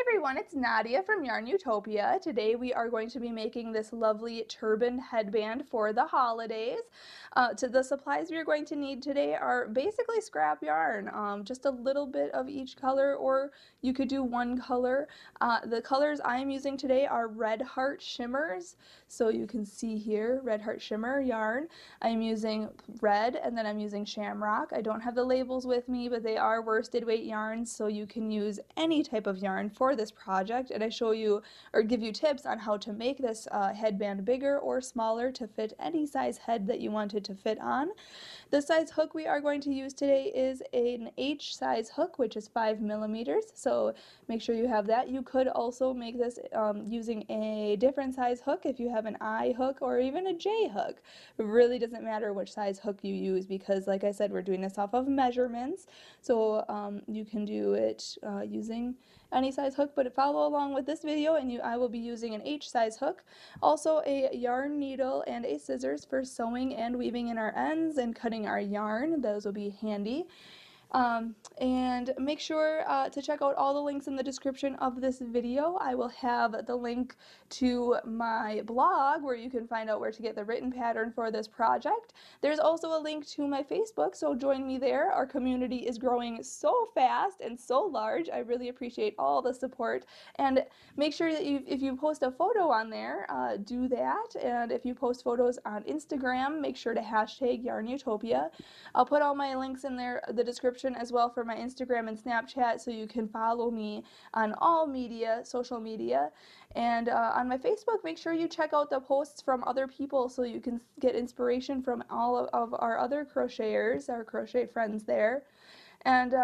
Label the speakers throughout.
Speaker 1: everyone, it's Nadia from YARNutopia. Today we are going to be making this lovely turban headband for the holidays. The supplies we are going to need today are basically scrap yarn, just a little bit of each color, or you could do one color. The colors I am using today are Red Heart Shimmers, so you can see here, Red Heart Shimmer yarn. I'm using red, and then I'm using shamrock. I don't have the labels with me, but they are worsted weight yarns, so you can use any type of yarn for this project, and I show you or give you tips on how to make this headband bigger or smaller to fit any size head that you want it to fit on. The size hook we are going to use today is an H size hook, which is 5 millimeters, so make sure you have that. You could also make this using a different size hook if you have an I hook or even a J hook. It really doesn't matter which size hook you use because, like I said, we're doing this off of measurements, so you can do it using any size hook, but follow along with this video and I will be using an H size hook, also a yarn needle and a scissors for sewing and weaving in our ends and cutting our yarn. Those will be handy. And make sure to check out all the links in the description of this video. I will have the link to my blog where you can find out where to get the written pattern for this project. There's also a link to my Facebook, so join me there. Our community is growing so fast and so large. I really appreciate all the support, and make sure that if you post a photo on there, do that. And if you post photos on Instagram, make sure to hashtag YARNutopia. I'll put all my links in there, the description as well, for my Instagram and Snapchat, so you can follow me on all media, social media. And on my Facebook, make sure you check out the posts from other people so you can get inspiration from all of our other crocheters, our crochet friends there. And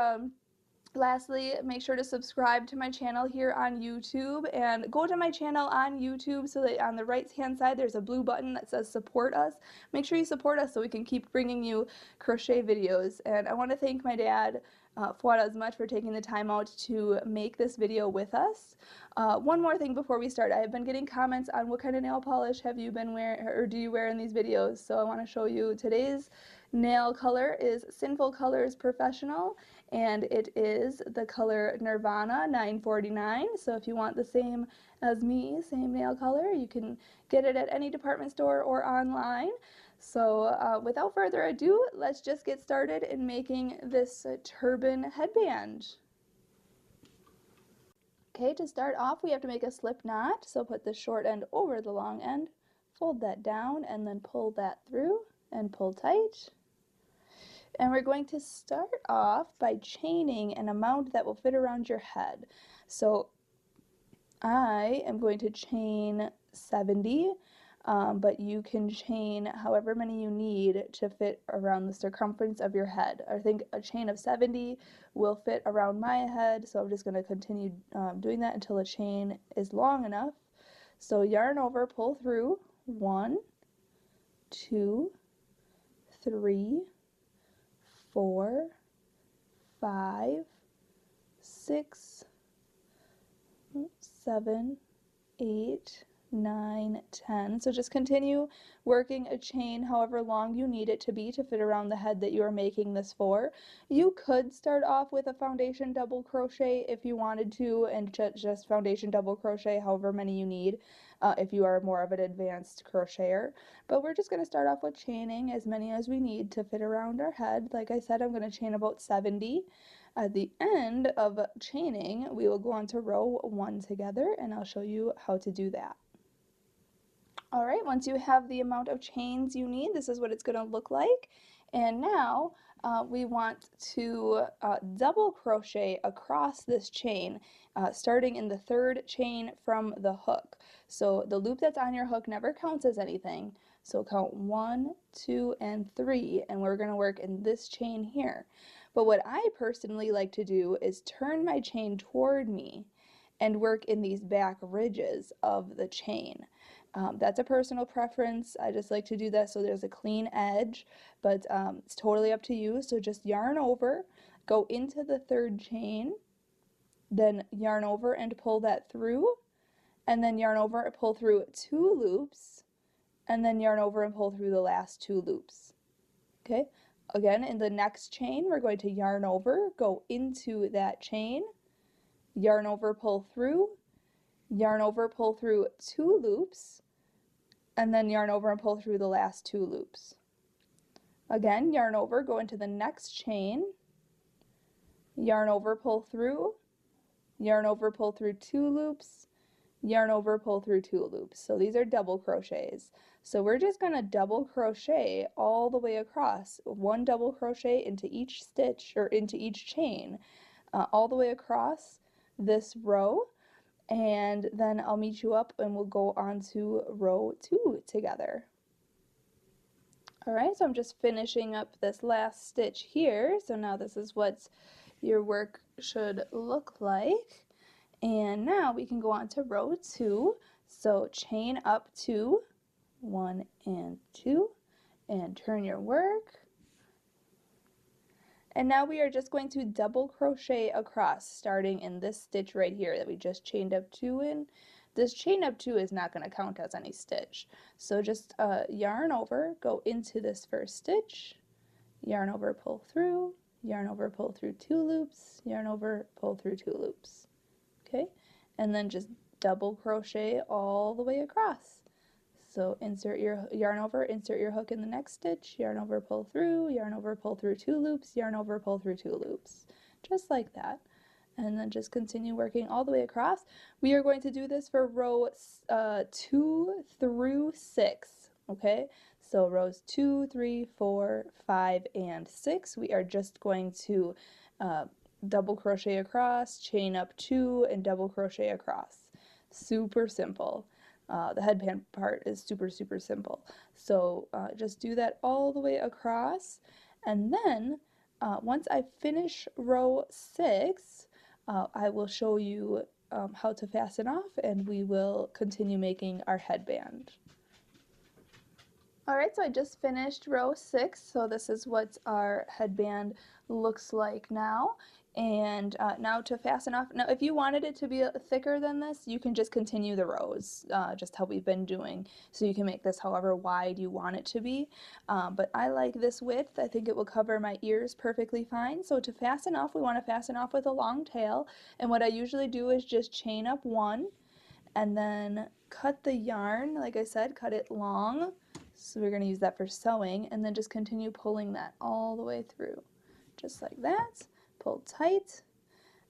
Speaker 1: lastly, make sure to subscribe to my channel here on YouTube, and go to my channel on YouTube so that on the right hand side there's a blue button that says support us. Make sure you support us so we can keep bringing you crochet videos. And I want to thank my dad, Fuad, Azmat, for taking the time out to make this video with us. One more thing before we start, I have been getting comments on what kind of nail polish have you been wearing, or do you wear in these videos, so I want to show you today's nail color is Sinful Colors Professional, and it is the color Nirvana 949. So if you want the same as me, same nail color, you can get it at any department store or online. So without further ado, let's just get started in making this turban headband. Okay, to start off we have to make a slip knot, so put the short end over the long end, fold that down, and then pull that through and pull tight. And we're going to start off by chaining an amount that will fit around your head. So I am going to chain 70, but you can chain however many you need to fit around the circumference of your head. I think a chain of 70 will fit around my head, so I'm just going to continue doing that until the chain is long enough. So yarn over, pull through, 1, 2, 3, 4, 5, 6, 7, 8, 9, 10. So just continue working a chain however long you need it to be to fit around the head that you are making this for. You could start off with a foundation double crochet if you wanted to, and just foundation double crochet however many you need if you are more of an advanced crocheter. But we're just going to start off with chaining as many as we need to fit around our head. Like I said, I'm going to chain about 70. At the end of chaining, we will go on to row 1 together, and I'll show you how to do that. Alright, once you have the amount of chains you need, this is what it's going to look like. And now we want to double crochet across this chain, starting in the 3rd chain from the hook. So the loop that's on your hook never counts as anything. So count 1, 2, and 3, and we're going to work in this chain here. But what I personally like to do is turn my chain toward me and work in these back ridges of the chain. That's a personal preference. I just like to do that so there's a clean edge, but it's totally up to you. So just yarn over, go into the 3rd chain, then yarn over and pull that through, and then yarn over and pull through 2 loops, and then yarn over and pull through the last 2 loops. Okay, again in the next chain we're going to yarn over, go into that chain, yarn over, pull through, yarn over, pull through 2 loops, and then yarn over and pull through the last 2 loops. Again, yarn over, go into the next chain, yarn over, pull through, yarn over, pull through 2 loops, yarn over, pull through 2 loops. So these are double crochets. So we're just going to double crochet all the way across, 1 double crochet into each stitch or into each chain, all the way across this row, and then I'll meet you up and we'll go on to row 2 together. Alright, so I'm just finishing up this last stitch here. So now this is what your work should look like. And now we can go on to row 2. So chain up 2, 1 and 2, and turn your work. And now we are just going to double crochet across, starting in this stitch right here that we just chained up 2 in. This chain up 2 is not going to count as any stitch. So just yarn over, go into this first stitch, yarn over, pull through, yarn over, pull through 2 loops, yarn over, pull through 2 loops. Okay, and then just double crochet all the way across. So insert your yarn over, insert your hook in the next stitch, yarn over, pull through, yarn over, pull through 2 loops, yarn over, pull through 2 loops, just like that. And then just continue working all the way across. We are going to do this for row 2 through 6, okay? So rows 2, 3, 4, 5, and 6, we are just going to double crochet across, chain up 2, and double crochet across. Super simple. The headband part is super simple. So just do that all the way across, and then once I finish row 6, I will show you how to fasten off, and we will continue making our headband. Alright, so I just finished row 6, so this is what our headband looks like now. And now to fasten off, now if you wanted it to be thicker than this, you can just continue the rows, just how we've been doing. So you can make this however wide you want it to be. But I like this width. I think it will cover my ears perfectly fine. So to fasten off, we want to fasten off with a long tail. And what I usually do is just chain up 1 and then cut the yarn, like I said, cut it long. So we're going to use that for sewing, and then just continue pulling that all the way through, just like that. Pull tight,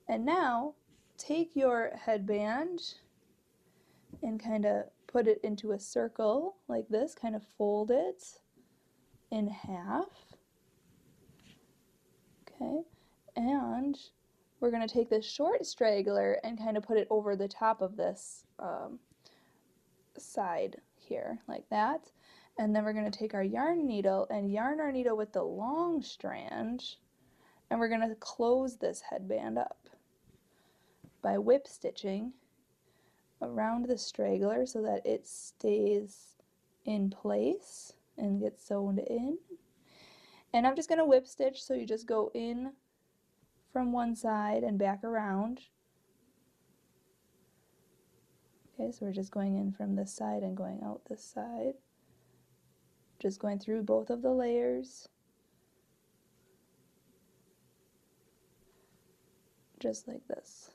Speaker 1: and now take your headband and kind of put it into a circle like this, kind of fold it in half. Okay, and we're going to take this short straggler and kind of put it over the top of this side here, like that. And then we're going to take our yarn needle and yarn our needle with the long strand, and we're going to close this headband up by whip stitching around the straggler so that it stays in place and gets sewn in. And I'm just going to whip stitch, so you just go in from one side and back around. Okay, so we're just going in from this side and going out this side. Just going through both of the layers. Just like this.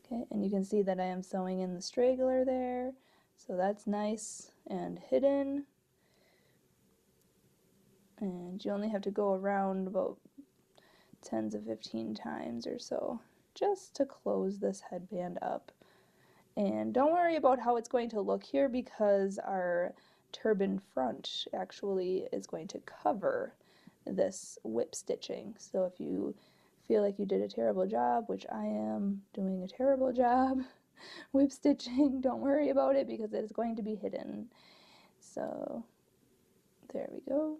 Speaker 1: Okay, and you can see that I am sewing in the straggler there, so that's nice and hidden. And you only have to go around about 10 to 15 times or so just to close this headband up. And don't worry about how it's going to look here, because our turban front actually is going to cover this whip stitching. So if you feel like you did a terrible job, which I am doing a terrible job whip stitching, don't worry about it, because it is going to be hidden. So there we go.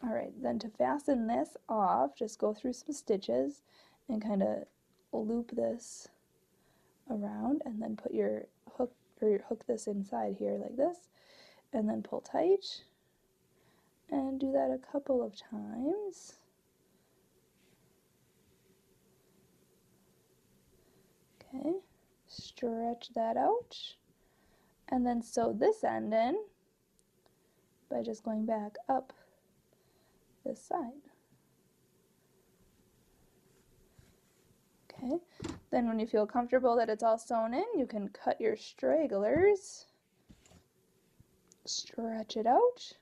Speaker 1: Alright, then to fasten this off, just go through some stitches and kind of loop this around, and then put your hook, or hook this inside here like this, and then pull tight, and do that a couple of times. Okay, stretch that out, and then sew this end in by just going back up this side. Okay, then when you feel comfortable that it's all sewn in, you can cut your stragglers, stretch it out.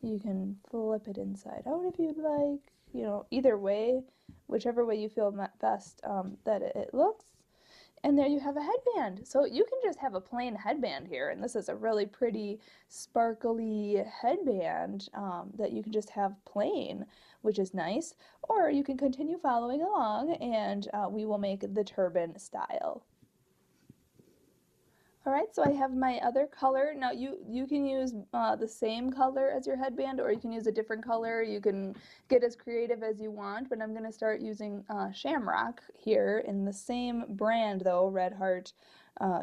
Speaker 1: You can flip it inside out if you'd like, you know, either way, whichever way you feel best that it looks. And there you have a headband. So you can just have a plain headband here, and this is a really pretty sparkly headband that you can just have plain, which is nice. Or you can continue following along and we will make the turban style. All right, so I have my other color. Now you can use the same color as your headband, or you can use a different color. You can get as creative as you want, but I'm going to start using Shamrock here in the same brand though, Red Heart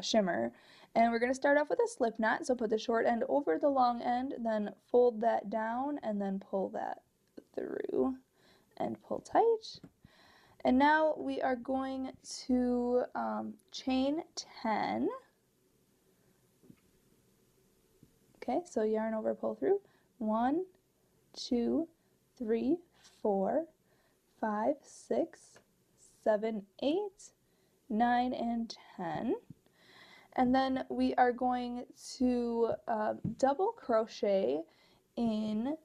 Speaker 1: Shimmer. And we're going to start off with a slip knot, so put the short end over the long end, then fold that down and then pull that through and pull tight. And now we are going to chain 10. Okay, so yarn over, pull through. 1, 2, 3, 4, 5, 6, 7, 8, 9, and 10. And then we are going to double crochet in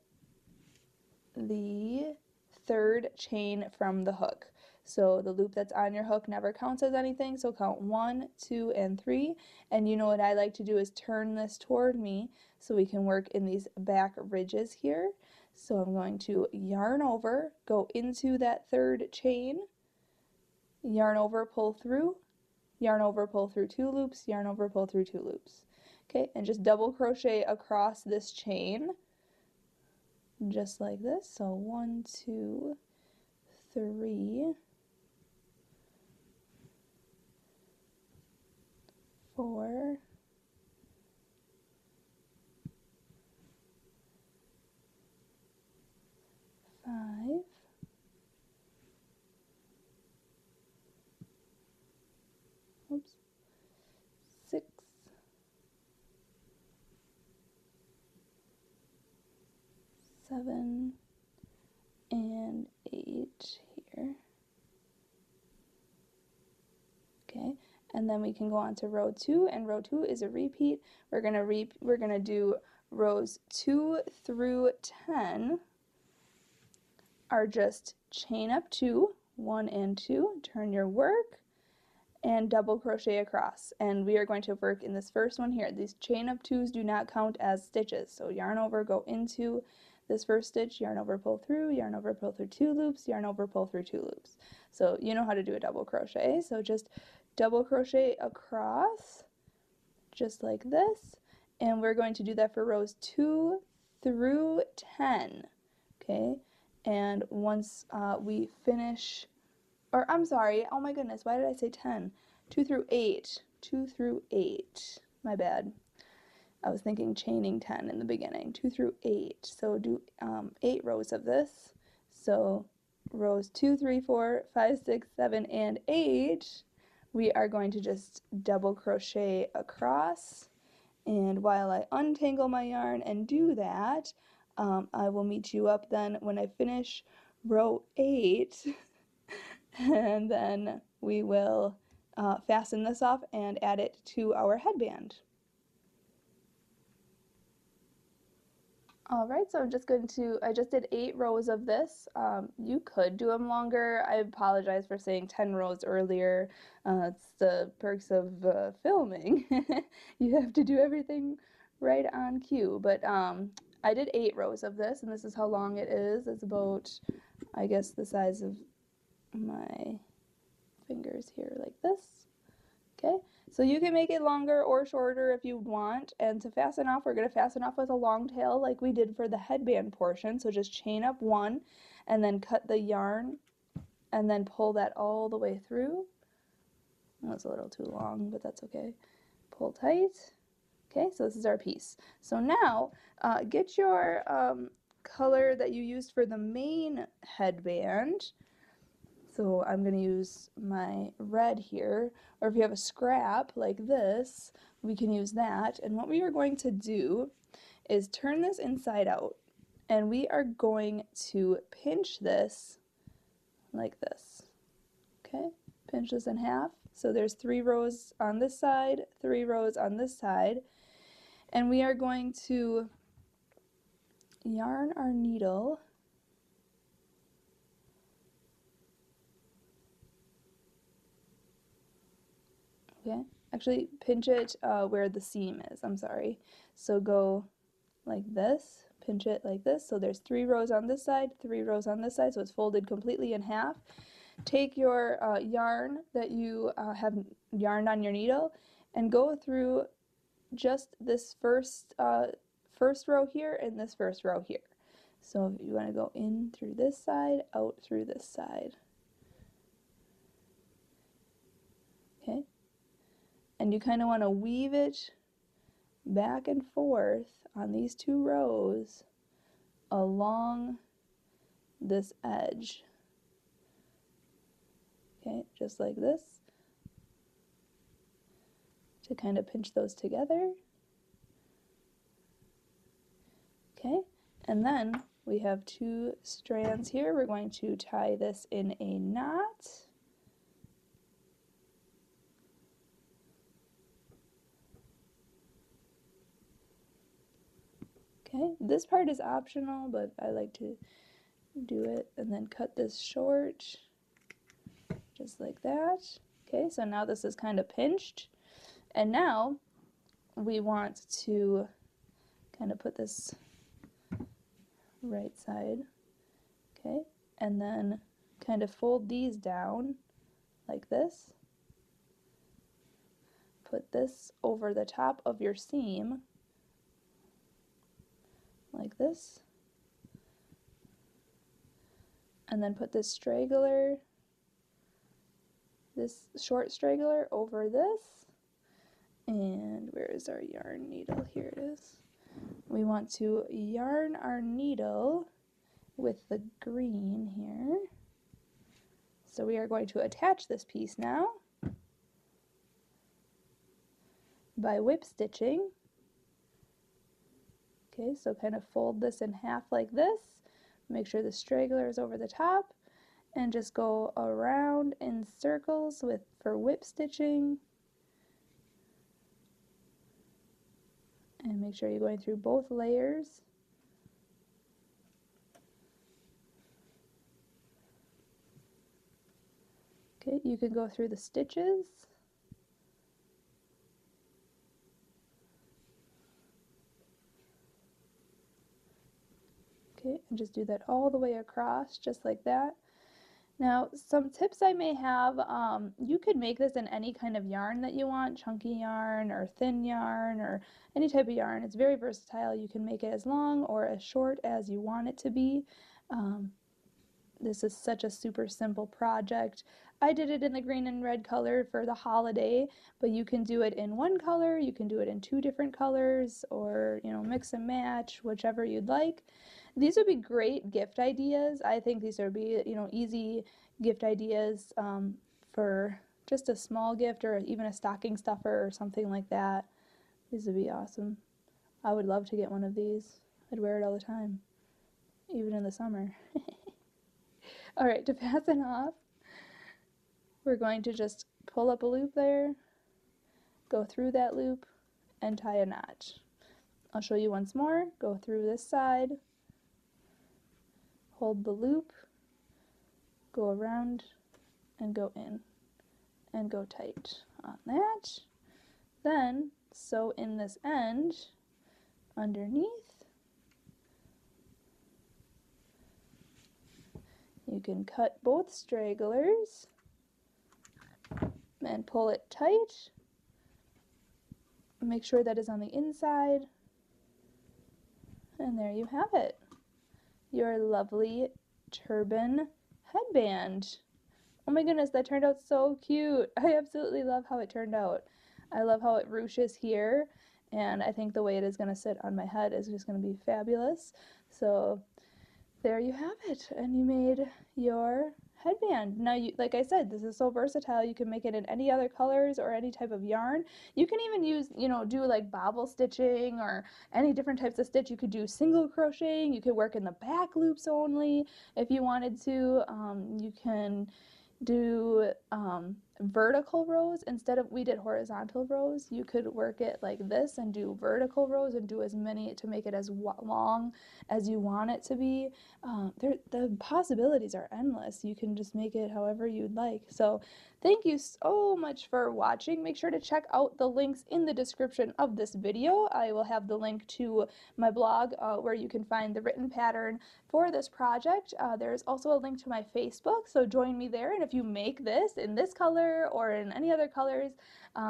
Speaker 1: the third chain from the hook. So the loop that's on your hook never counts as anything, so count 1, 2, and 3. And you know what I like to do is turn this toward me so we can work in these back ridges here. So I'm going to yarn over, go into that third chain, yarn over, pull through, yarn over, pull through 2 loops, yarn over, pull through 2 loops. Okay, and just double crochet across this chain, just like this. So 1, 2, 3, 4, 5, 6, 7, and 8 here. Okay, and then we can go on to row 2, and row 2 is a repeat. We're gonna do rows 2 through 10 are just chain up 2, 1 and 2, turn your work, and double crochet across. And we are going to work in this first one here. These chain up 2s do not count as stitches. So yarn over, go into this first stitch, yarn over, pull through, yarn over, pull through 2 loops, yarn over, pull through 2 loops. So you know how to do a double crochet. So just double crochet across, just like this. And we're going to do that for rows 2 through 10. Okay, and once we finish, or I'm sorry, oh my goodness, why did I say 10? 2 through 8, 2 through 8, my bad. I was thinking chaining 10 in the beginning, 2 through 8, so do 8 rows of this. So rows 2, 3, 4, 5, 6, 7, and 8, we are going to just double crochet across. And while I untangle my yarn and do that, I will meet you up then when I finish row 8, and then we will fasten this off and add it to our headband. Alright, so I'm just going to, I just did 8 rows of this. You could do them longer. I apologize for saying 10 rows earlier. It's the perks of filming. You have to do everything right on cue. But I did 8 rows of this, and this is how long it is. It's about, I guess, the size of my fingers here, like this. Okay, so you can make it longer or shorter if you want. And to fasten off, we're going to fasten off with a long tail like we did for the headband portion. So just chain up 1 and then cut the yarn and then pull that all the way through. That's a little too long, but that's okay. Pull tight. Okay, so this is our piece. So now get your color that you used for the main headband. So I'm going to use my red here, or if you have a scrap like this, we can use that. And what we are going to do is turn this inside out, and we are going to pinch this like this. Okay, pinch this in half. So there's 3 rows on this side, 3 rows on this side, and we are going to yarn our needle okay, actually pinch it where the seam is, I'm sorry. So go like this, pinch it like this, so there's 3 rows on this side, 3 rows on this side, so it's folded completely in half. Take your yarn that you have yarned on your needle and go through just this first row here and this first row here. So you want to go in through this side, out through this side. Okay? And you kind of want to weave it back and forth on these 2 rows along this edge. Okay, just like this, to kind of pinch those together. Okay, and then we have 2 strands here. We're going to tie this in a knot. Okay, this part is optional, but I like to do it and then cut this short, just like that. Okay, so now this is kind of pinched, and now we want to kind of put this right side, okay, and then kind of fold these down like this. Put this over the top of your seam like this, and then put this straggler, this short straggler over this. And where is our yarn needle? Here it is. We want to yarn our needle with the green here. So we are going to attach this piece now by whip stitching. Okay, so kind of fold this in half like this. Make sure the straggler is over the top, and just go around in circles for whip stitching. And make sure you're going through both layers. Okay, you can go through the stitches. Okay, and just do that all the way across, just like that. Now, some tips I may have, you could make this in any kind of yarn that you want, chunky yarn or thin yarn or any type of yarn. It's very versatile. You can make it as long or as short as you want it to be. This is such a super simple project. I did it in the green and red color for the holiday, but you can do it in one color, you can do it in 2 different colors, or mix and match, whichever you'd like. These would be great gift ideas. I think these would be easy gift ideas for just a small gift or even a stocking stuffer or something like that. These would be awesome. I would love to get one of these. I'd wear it all the time, even in the summer. Alright, to fasten off, we're going to just pull up a loop there, go through that loop, and tie a knot. I'll show you once more. Go through this side, hold the loop, go around, and go in, and go tight on that. Then sew in this end underneath. You can cut both stragglers and pull it tight. Make sure that is on the inside. And there you have it. Your lovely turban headband. Oh my goodness, that turned out so cute. I absolutely love how it turned out. I love how it ruches here, and I think the way it is going to sit on my head is just going to be fabulous. So there you have it, and you made your headband. Now, like I said, this is so versatile. You can make it in any other colors or any type of yarn. You can even use, do like bobble stitching or any different types of stitch. You could do single crocheting. You could work in the back loops only if you wanted to. You can do vertical rows instead of, we did horizontal rows. You could work it like this and do vertical rows and do as many to make it as long as you want it to be. The possibilities are endless. You can just make it however you'd like. So thank you so much for watching. Make sure to check out the links in the description of this video. I will have the link to my blog where you can find the written pattern for this project. There's also a link to my Facebook, so join me there. And if you make this in this color or in any other colors,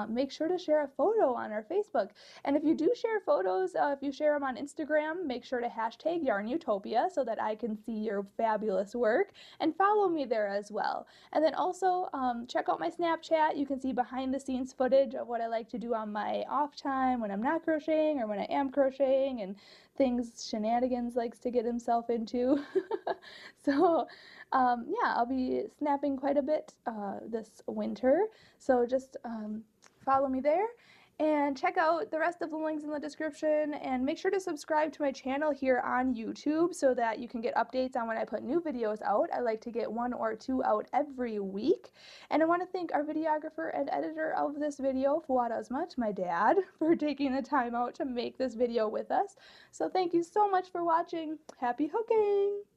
Speaker 1: make sure to share a photo on our Facebook. And if you do share photos, if you share them on Instagram, make sure to hashtag YARNutopia so that I can see your fabulous work, and follow me there as well. And then also check out my Snapchat. You can see behind the scenes footage of what I like to do on my off time when I'm not crocheting or when I am crocheting, and things Shenanigans likes to get himself into. So yeah, I'll be snapping quite a bit this winter, so just follow me there and check out the rest of the links in the description, and make sure to subscribe to my channel here on YouTube so that you can get updates on when I put new videos out. I like to get 1 or 2 out every week. And I want to thank our videographer and editor of this video, Fuad, my dad, for taking the time out to make this video with us. So thank you so much for watching. Happy hooking!